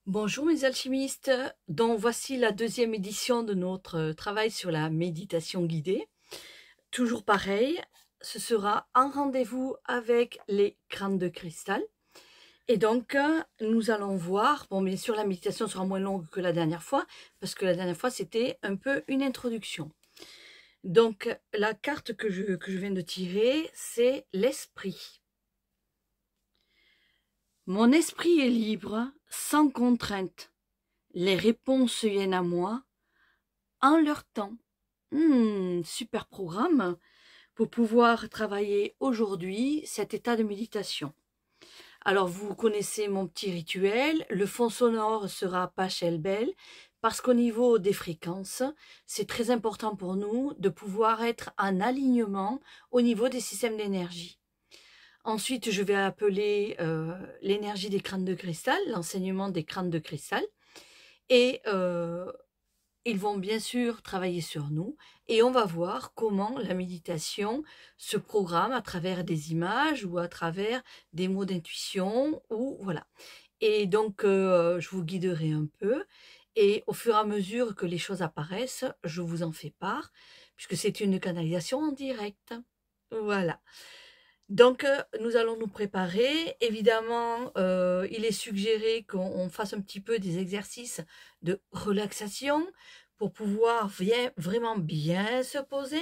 Bonjour mes alchimistes, donc voici la deuxième édition de notre travail sur la méditation guidée. Toujours pareil, ce sera un rendez-vous avec les crânes de cristal. Et donc, nous allons voir, bon bien sûr la méditation sera moins longue que la dernière fois, parce que la dernière fois c'était un peu une introduction. Donc la carte que je viens de tirer, c'est l'esprit. Mon esprit est libre, sans contrainte. Les réponses viennent à moi en leur temps. Super programme pour pouvoir travailler aujourd'hui cet état de méditation. Alors vous connaissez mon petit rituel, le fond sonore sera Pachelbel, parce qu'au niveau des fréquences, c'est très important pour nous de pouvoir être en alignement au niveau des systèmes d'énergie. Ensuite, je vais appeler l'énergie des crânes de cristal, l'enseignement des crânes de cristal, et ils vont bien sûr travailler sur nous et on va voir comment la méditation se programme à travers des images ou à travers des mots d'intuition ou voilà. Et donc, je vous guiderai un peu et au fur et à mesure que les choses apparaissent, je vous en fais part puisque c'est une canalisation en direct. Voilà. Donc, nous allons nous préparer. Évidemment, il est suggéré qu'on fasse un petit peu des exercices de relaxation pour pouvoir vraiment bien se poser.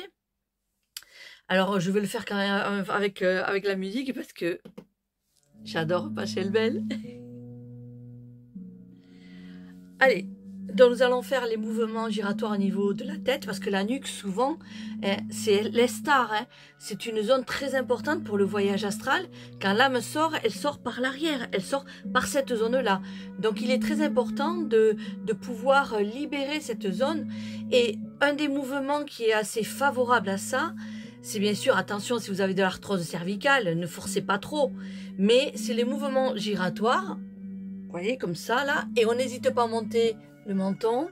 Alors, je vais le faire quand même avec la musique parce que j'adore Pachelbel. Allez, donc nous allons faire les mouvements giratoires au niveau de la tête parce que la nuque, souvent, c'est l'estar. C'est une zone très importante pour le voyage astral. Quand l'âme sort, elle sort par l'arrière, elle sort par cette zone-là. Donc il est très important de pouvoir libérer cette zone. Et un des mouvements qui est assez favorable à ça, c'est bien sûr, attention si vous avez de l'arthrose cervicale, ne forcez pas trop. Mais c'est les mouvements giratoires. Vous voyez, comme ça, là. Et on n'hésite pas à monter le menton,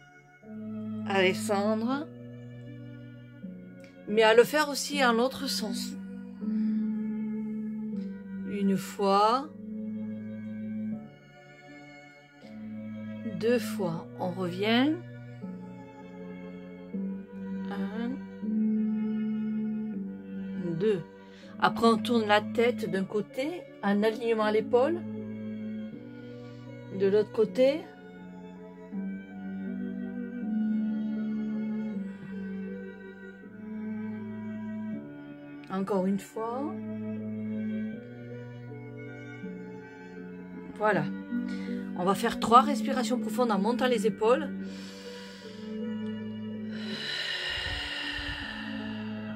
à descendre, mais à le faire aussi en l'autre sens. Une fois, deux fois, on revient. Un, deux. Après, on tourne la tête d'un côté, en alignement à l'épaule. De l'autre côté. Encore une fois. Voilà. On va faire 3 respirations profondes en montant les épaules.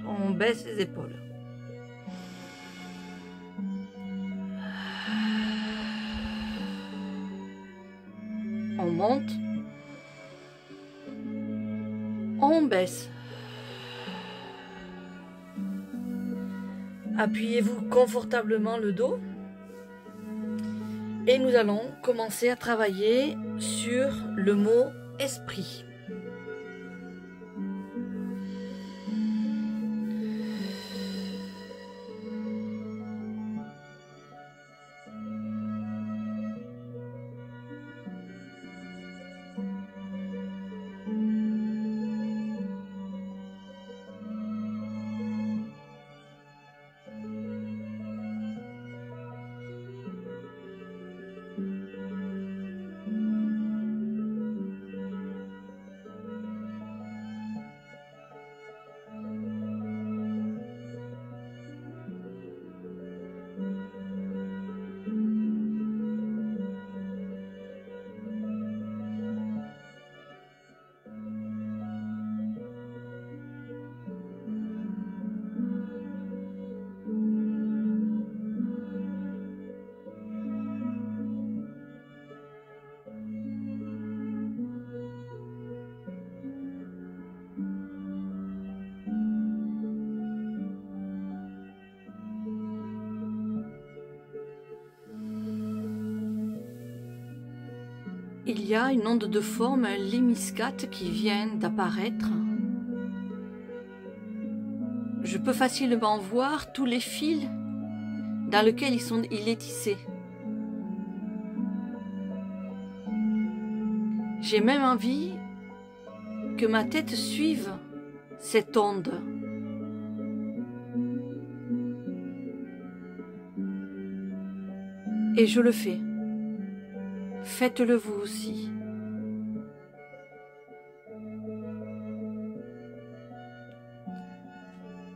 On baisse les épaules. On monte. On baisse. Appuyez-vous confortablement le dos. Et nous allons commencer à travailler sur le mot esprit. Il y a une onde de forme, un lémiscate qui vient d'apparaître. Je peux facilement voir tous les fils dans lesquels il est tissé. J'ai même envie que ma tête suive cette onde. Et je le fais. Faites-le vous aussi.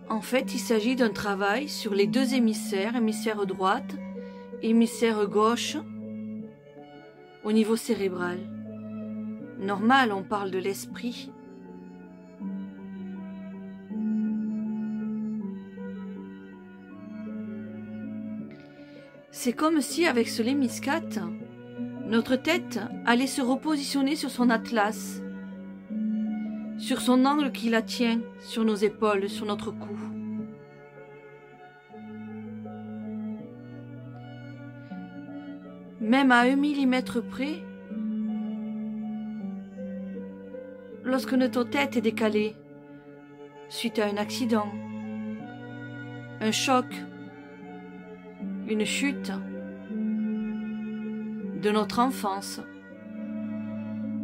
En fait, il s'agit d'un travail sur les deux hémisphères, hémisphère droite et hémisphère gauche, au niveau cérébral. Normal, on parle de l'esprit. C'est comme si, avec ce lémiscate, notre tête allait se repositionner sur son atlas, sur son angle qui la tient, sur nos épaules, sur notre cou. Même à 1 millimètre près, lorsque notre tête est décalée, suite à un accident, un choc, une chute de notre enfance,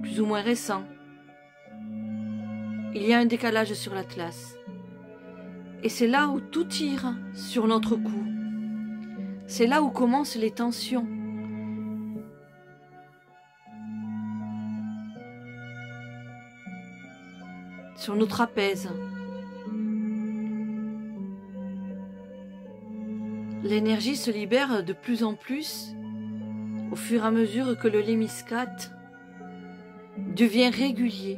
plus ou moins récent, il y a un décalage sur l'atlas. Et c'est là où tout tire sur notre cou. C'est là où commencent les tensions. Sur nos trapèzes. L'énergie se libère de plus en plus au fur et à mesure que le lémiscate devient régulier.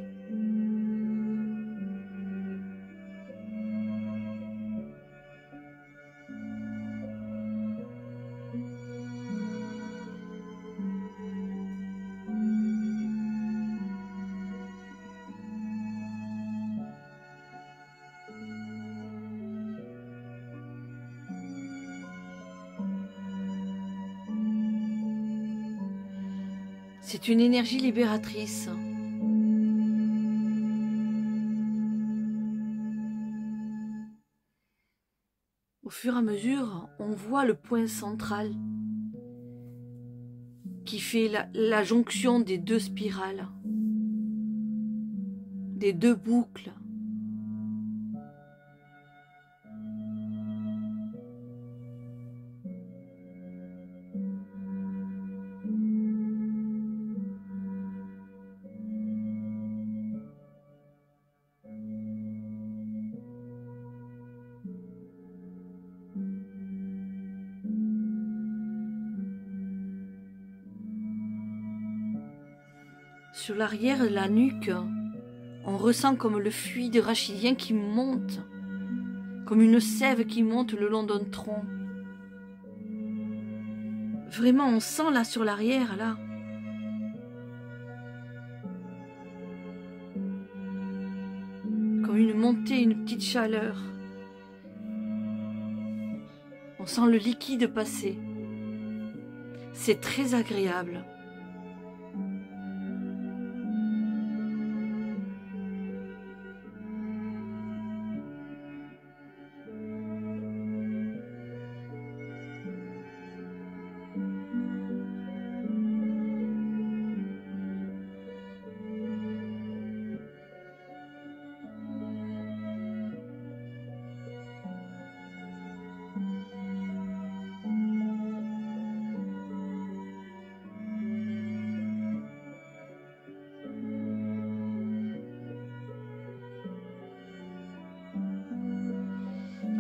C'est une énergie libératrice. Au fur et à mesure, on voit le point central qui fait la jonction des deux spirales, des deux boucles. Sur l'arrière de la nuque, on ressent comme le fluide rachidien qui monte, comme une sève qui monte le long d'un tronc. Vraiment, on sent là sur l'arrière, là. Comme une montée, une petite chaleur. On sent le liquide passer. C'est très agréable.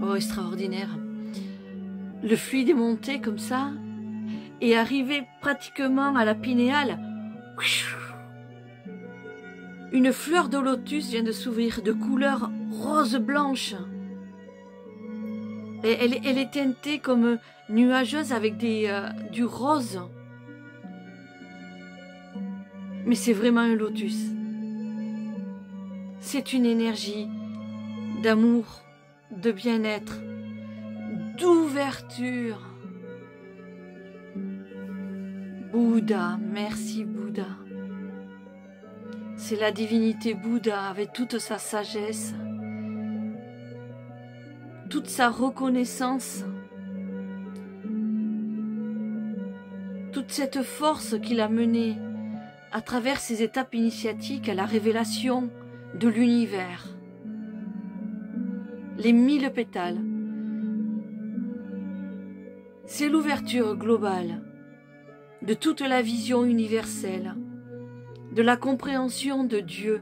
Oh, extraordinaire. Le fluide est monté comme ça et arrivé pratiquement à la pinéale. Une fleur de lotus vient de s'ouvrir de couleur rose-blanche. Et elle est teintée comme nuageuse avec du rose. Mais c'est vraiment un lotus. C'est une énergie d'amour, de bien-être, d'ouverture. Bouddha, merci Bouddha. C'est la divinité Bouddha avec toute sa sagesse, toute sa reconnaissance, toute cette force qu'il a menée à travers ces étapes initiatiques à la révélation de l'univers. Les 1000 pétales, c'est l'ouverture globale de toute la vision universelle, de la compréhension de Dieu,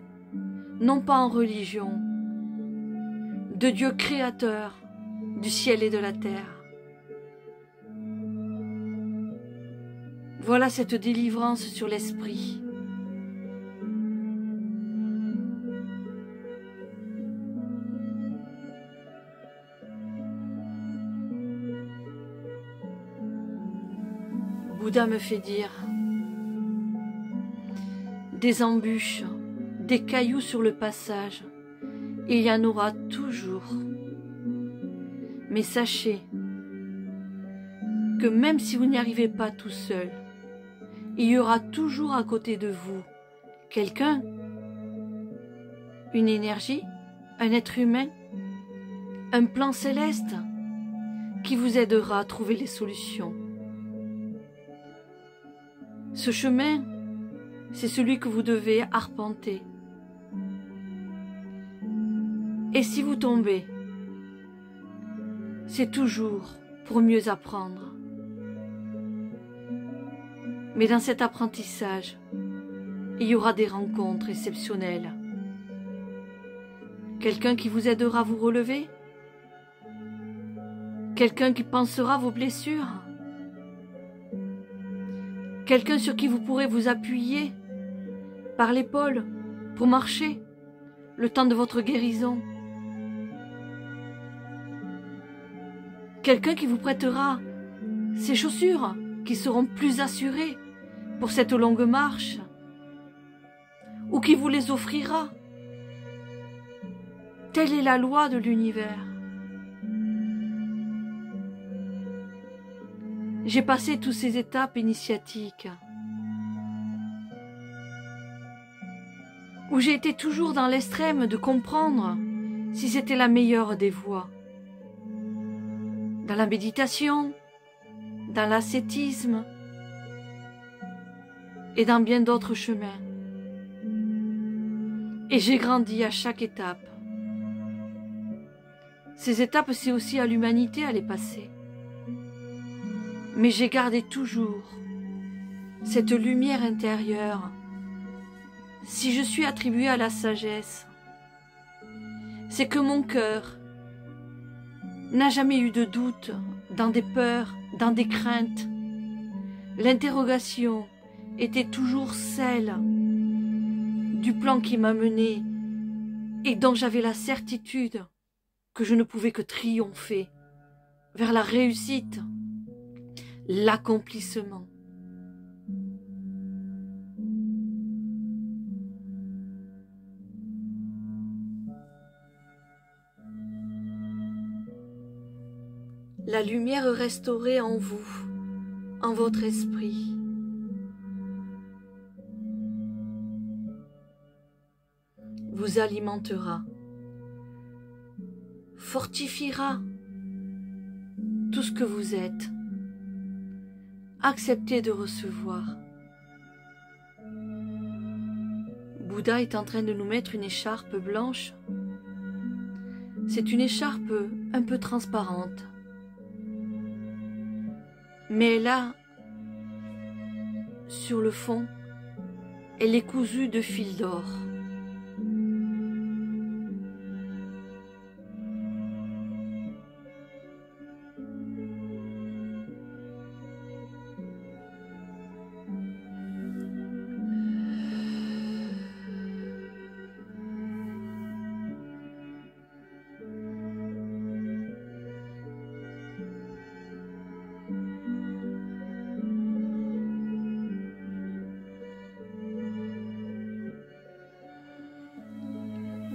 non pas en religion, de Dieu créateur du ciel et de la terre. Voilà cette délivrance sur l'esprit. Bouddha me fait dire des embûches, des cailloux sur le passage, il y en aura toujours. Mais sachez que même si vous n'y arrivez pas tout seul, il y aura toujours à côté de vous quelqu'un, une énergie, un être humain, un plan céleste qui vous aidera à trouver les solutions. Ce chemin, c'est celui que vous devez arpenter. Et si vous tombez, c'est toujours pour mieux apprendre. Mais dans cet apprentissage, il y aura des rencontres exceptionnelles. Quelqu'un qui vous aidera à vous relever? Quelqu'un qui pansera vos blessures? Quelqu'un sur qui vous pourrez vous appuyer par l'épaule pour marcher le temps de votre guérison? Quelqu'un qui vous prêtera ses chaussures qui seront plus assurées pour cette longue marche, ou qui vous les offrira. Telle est la loi de l'univers. J'ai passé toutes ces étapes initiatiques, où j'ai été toujours dans l'extrême de comprendre si c'était la meilleure des voies. Dans la méditation, dans l'ascétisme et dans bien d'autres chemins. Et j'ai grandi à chaque étape. Ces étapes, c'est aussi à l'humanité à les passer. Mais j'ai gardé toujours cette lumière intérieure. Si je suis attribuée à la sagesse, c'est que mon cœur n'a jamais eu de doute dans des peurs, dans des craintes. L'interrogation était toujours celle du plan qui m'a menée et dont j'avais la certitude que je ne pouvais que triompher vers la réussite, l'accomplissement. La lumière restaurée en vous, en votre esprit. Vous alimentera, fortifiera tout ce que vous êtes. Acceptez de recevoir. Bouddha est en train de nous mettre une écharpe blanche. C'est une écharpe un peu transparente. Mais là, sur le fond, elle est cousue de fils d'or.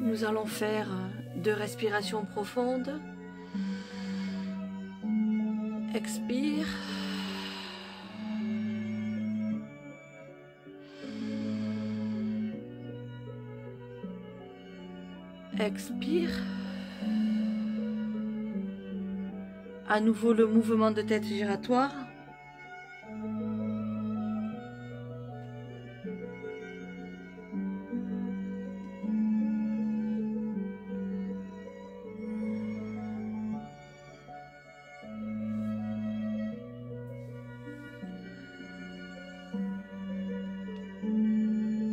Nous allons faire 2 respirations profondes. Expire. Expire. À nouveau le mouvement de tête giratoire.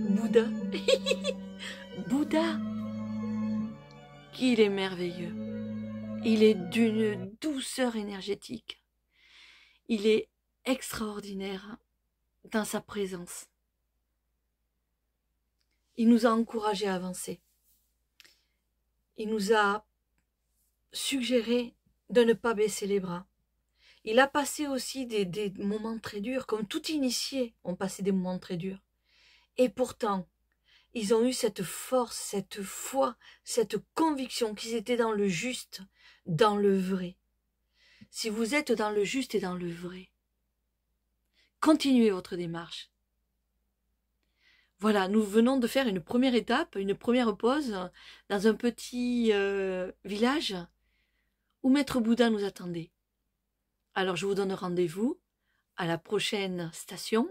Bouddha. Bouddha. Qu'il est merveilleux. Il est d'une douceur énergétique. Il est extraordinaire dans sa présence. Il nous a encouragés à avancer. Il nous a suggéré de ne pas baisser les bras. Il a passé aussi des moments très durs, comme tout initié ont passé des moments très durs. Et pourtant, ils ont eu cette force, cette foi, cette conviction qu'ils étaient dans le juste, dans le vrai. Si vous êtes dans le juste et dans le vrai, continuez votre démarche. Voilà, nous venons de faire une première étape, une première pause dans un petit village où Maître Bouddha nous attendait. Alors je vous donne rendez-vous à la prochaine station.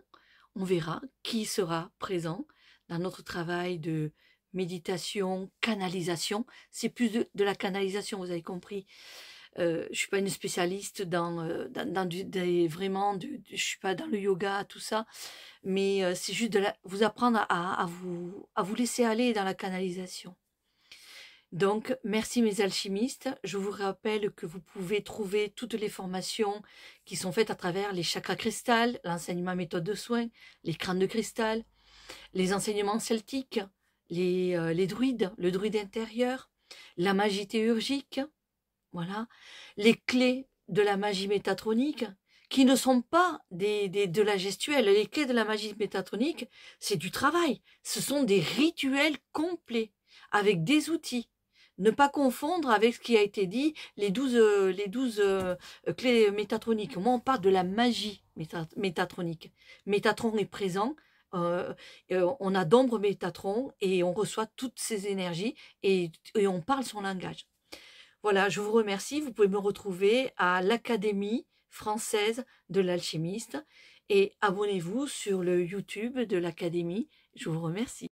On verra qui sera présent dans notre travail de méditation, canalisation. C'est plus de la canalisation, vous avez compris. Je suis pas une spécialiste je suis pas dans le yoga, tout ça, mais c'est juste vous apprendre à vous laisser aller dans la canalisation. Donc, merci mes alchimistes. Je vous rappelle que vous pouvez trouver toutes les formations qui sont faites à travers les chakras cristal, l'enseignement méthode de soins, les crânes de cristal, les enseignements celtiques, les druides, le druide intérieur, la magie théurgique, voilà, les clés de la magie métatronique, qui ne sont pas de la gestuelle. Les clés de la magie métatronique, c'est du travail. Ce sont des rituels complets, avec des outils. Ne pas confondre avec ce qui a été dit, les 12 clés métatroniques. Moi, on parle de la magie métatronique. Métatron est présent, on a d'ombre Métatron et on reçoit toutes ces énergies et on parle son langage. Voilà, je vous remercie. Vous pouvez me retrouver à l'Académie française de l'alchimiste et abonnez-vous sur le YouTube de l'Académie. Je vous remercie.